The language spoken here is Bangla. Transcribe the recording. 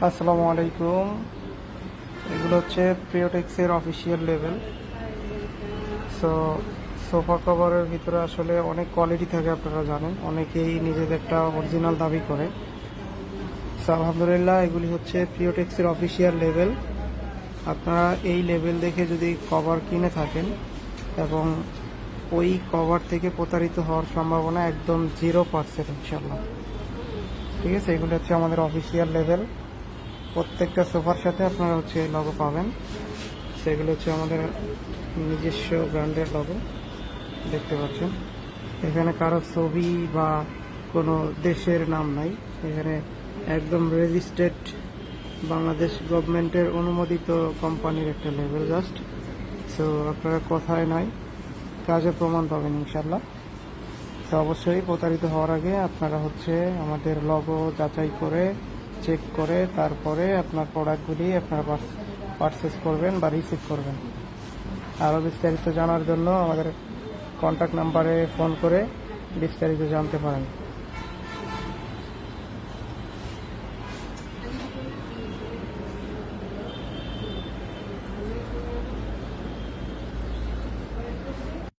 আসসালামু আলাইকুম। এগুলো হচ্ছে প্রিওটেক্সের অফিসিয়াল লেভেল। সো সোফা কভারের ভিতরে আসলে অনেক কোয়ালিটি থাকে, আপনারা জানেন। অনেকেই নিজেদের একটা অরিজিনাল দাবি করে। সো আলহামদুলিল্লাহ, এগুলি হচ্ছে প্রিওটেক্সের অফিসিয়াল লেভেল। আপনারা এই লেভেল দেখে যদি কভার কিনে থাকেন এবং ওই কভার থেকে প্রতারিত হওয়ার সম্ভাবনা একদম 0% ইনশাল্লাহ। ঠিক আছে, এগুলো হচ্ছে আমাদের অফিসিয়াল লেভেল। প্রত্যেকটা সোফার সাথে আপনারা হচ্ছে লগো পাবেন। সেগুলো হচ্ছে আমাদের নিজস্ব ব্র্যান্ডের লগো, দেখতে পাচ্ছেন। এখানে কারো ছবি বা কোনো দেশের নাম নাই, এখানে একদম রেজিস্টার্ড বাংলাদেশ গভর্নমেন্টের অনুমোদিত কোম্পানির একটা লেভেল জাস্ট। সো আপনারা কথায় নয়, কাজে প্রমাণ পাবেন ইনশাল্লাহ। তো অবশ্যই প্রতারিত হওয়ার আগে আপনারা হচ্ছে আমাদের লগো যাচাই করে, চেক করে তারপরে আপনার প্রোডাক্টগুলি আপনারা পারচেস করবেন বা রিসিভ করবেন। আরও বিস্তারিত জানার জন্য আমাদের কন্ট্যাক্ট নাম্বারে ফোন করে বিস্তারিত জানতে পারেন।